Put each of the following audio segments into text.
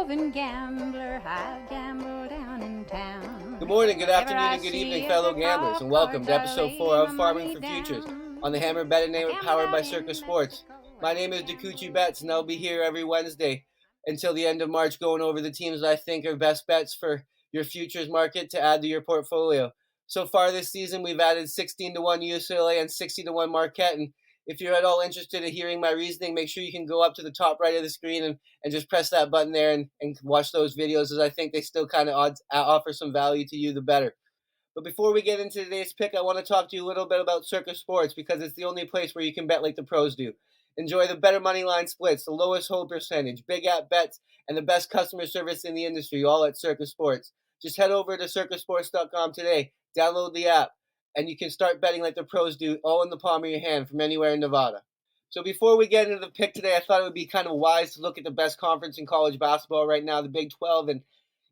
roving gambler, I've gambled down in town. Good morning, good Whenever afternoon, I and good see evening, a fellow good gamblers, and call welcome cards, to I episode lay 4 my of Farming money for Futures down. on the Hammer Betting I Network gambled powered by out Circa in Sports. Mexico My where name I is gambled DaCoochie with Bets, and I'll be here every Wednesday until the end of March going over the teams that I think are best bets for your futures market to add to your portfolio. So far this season, we've added 16 to 1 UCLA and 60 to 1 Marquette, and if you're at all interested in hearing my reasoning, make sure you can go up to the top right of the screen and just press that button there and watch those videos, as I think they still kind of offer some value to you, the better. But before we get into today's pick, I want to talk to you a little bit about Circa Sports because it's the only place where you can bet like the pros do. Enjoy the better money line splits, the lowest hold percentage, big app bets, and the best customer service in the industry, all at Circa Sports. Just head over to circasports.com today, download the app, and you can start betting like the pros do, all in the palm of your hand from anywhere in Nevada. So before we get into the pick today, I thought it would be kind of wise to look at the best conference in college basketball right now, the Big 12, and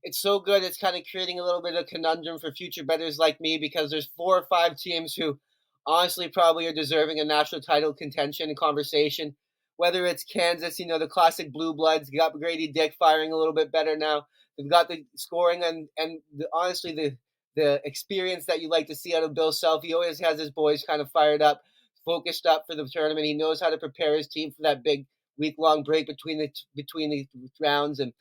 it's so good it's kind of creating a little bit of conundrum for future bettors like me because there's 4 or 5 teams who honestly probably are deserving a national title contention and conversation. Whether it's Kansas, the classic blue bloods, you got Grady Dick firing a little bit better now. They've got the scoring and honestly the experience that you like to see out of Bill Self. He always has his boys kind of fired up, focused up for the tournament. He knows how to prepare his team for that big week-long break between the rounds. And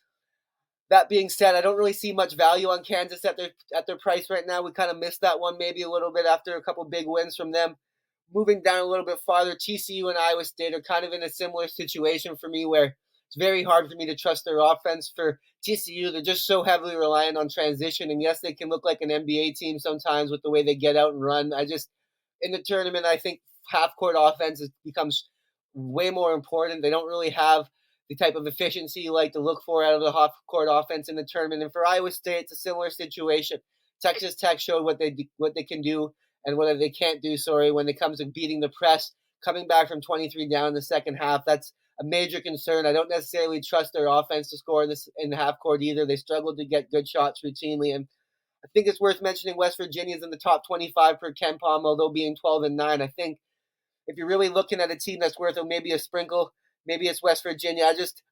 that being said, I don't really see much value on Kansas at their price right now. We kind of missed that one maybe a little bit after a couple big wins from them. Moving down a little bit farther, TCU and Iowa State are kind of in a similar situation for me where it's very hard for me to trust their offense. For TCU, they're just so heavily reliant on transition. And yes, they can look like an NBA team sometimes with the way they get out and run. In the tournament, I think half-court offense becomes way more important. They don't really have the type of efficiency you like to look for out of the half-court offense in the tournament. And for Iowa State, it's a similar situation. Texas Tech showed what they can do and what they can't do, when it comes to beating the press, coming back from 23 down in the second half. That's a major concern. I don't necessarily trust their offense to score in the half court either. They struggled to get good shots routinely. And I think it's worth mentioning West Virginia's in the top 25 per Ken Palm, although being 12-9. I think if you're really looking at a team that's worth maybe a sprinkle, maybe it's West Virginia.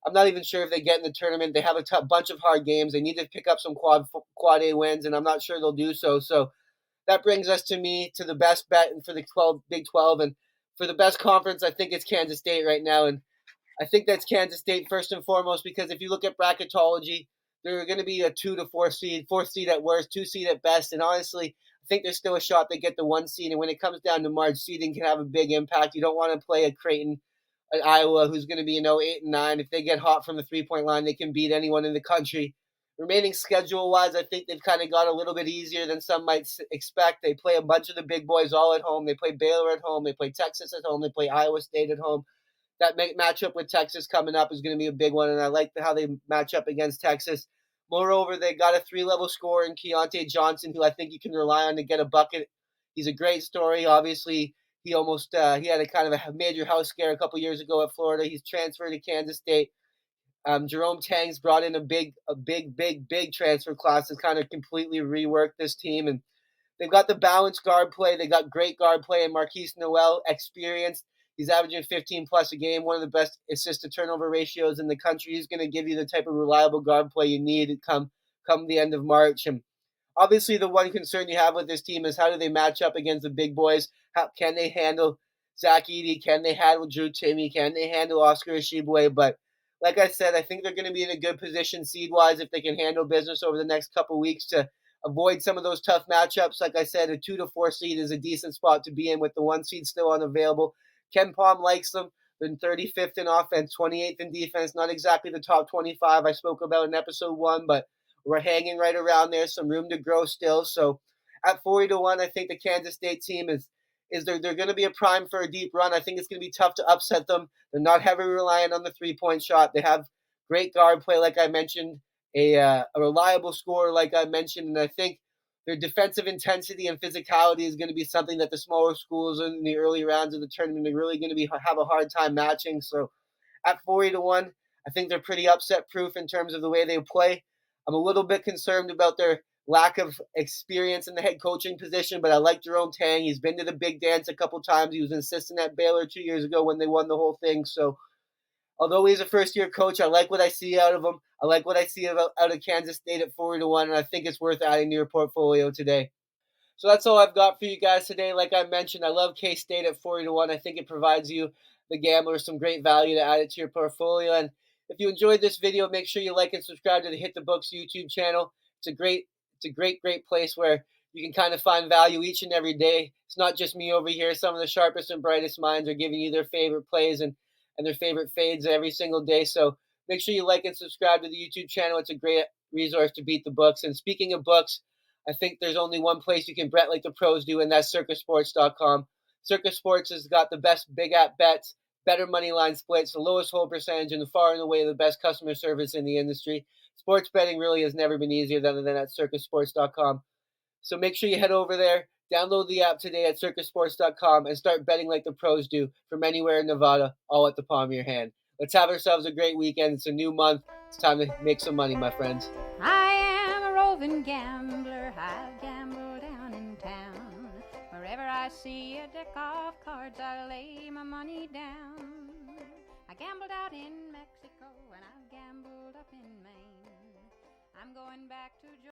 I'm not even sure if they get in the tournament. They have a bunch of hard games. They need to pick up some quad A wins, and I'm not sure they'll do so. So that brings us to the best bet for the Big 12, and for the best conference, I think it's Kansas State right now, and I think that's Kansas State first and foremost because if you look at bracketology, they're going to be a 2 to 4 seed, 4th seed at worst, 2 seed at best, and honestly, I think there's still a shot they get the 1 seed. And when it comes down to March, seeding can have a big impact. You don't want to play a Creighton, an Iowa, who's going to be 8-9. If they get hot from the 3-point line, they can beat anyone in the country. Remaining schedule-wise, I think they've kind of got a little bit easier than some might expect. They play a bunch of the big boys all at home. They play Baylor at home. They play Texas at home. They play Iowa State at home. That matchup with Texas coming up is going to be a big one, and I like how they match up against Texas. Moreover, they got a 3-level scorer in Keontae Johnson, who I think you can rely on to get a bucket. He's a great story. Obviously, he had a kind of a major house scare a couple years ago at Florida. He's transferred to Kansas State. Jerome Tang's brought in a big transfer class to kind of completely rework this team, and they've got the balanced guard play. They got great guard play, and Marquise Noel, experienced. He's averaging 15 plus a game, one of the best assist to turnover ratios in the country. He's going to give you the type of reliable guard play you need come the end of March. And obviously, the one concern you have with this team is how do they match up against the big boys? How can they handle Zach Edey? Can they handle Drew Timme? Can they handle Oscar Ishibue? But like I said, I think they're going to be in a good position seed-wise if they can handle business over the next couple weeks to avoid some of those tough matchups. Like I said, a 2 to 4 seed is a decent spot to be in with the 1 seed still unavailable. Ken Palm likes them. They're 35th in offense, 28th in defense. Not exactly the top 25 I spoke about in episode 1, but we're hanging right around there. Some room to grow still. So at 40 to 1, I think the Kansas State team is they're going to be a prime for a deep run. I think it's going to be tough to upset them. They're not heavily reliant on the 3-point shot. They have great guard play, like I mentioned, a reliable scorer, like I mentioned, and I think their defensive intensity and physicality is going to be something that the smaller schools in the early rounds of the tournament are really going to have a hard time matching. So at 40 to 1, I think they're pretty upset proof in terms of the way they play. I'm a little bit concerned about their lack of experience in the head coaching position, but I like Jerome Tang. He's been to the big dance a couple times. He was an assistant at Baylor 2 years ago when they won the whole thing. So Although he's a first-year coach, I like what I see out of him. I like what I see out of Kansas State at 4-1, and I think it's worth adding to your portfolio today. So that's all I've got for you guys today. Like I mentioned, I love K-State at 4-1. I think it provides you, the gambler, some great value to add it to your portfolio. And if you enjoyed this video, make sure you like and subscribe to the Hit the Books YouTube channel. It's a great place where you can kind of find value each and every day. It's not just me over here. Some of the sharpest and brightest minds are giving you their favorite plays and their favorite fades every single day. So make sure you like and subscribe to the YouTube channel. It's a great resource to beat the books. And speaking of books, I think there's only one place you can bet like the pros do, and that's circasports.com. Circa Sports has got the best big app bets, better money line splits, the lowest hold percentage, and far and away the best customer service in the industry. Sports betting really has never been easier than at circasports.com. So make sure you head over there, download the app today at circasports.com, and start betting like the pros do from anywhere in Nevada, all at the palm of your hand. Let's have ourselves a great weekend. It's a new month. It's time to make some money, my friends. I am a roving gambler, I've gambled down in town. Wherever I see a deck of cards, I lay my money down. I gambled out in Mexico and I've gambled up in Maine. I'm going back to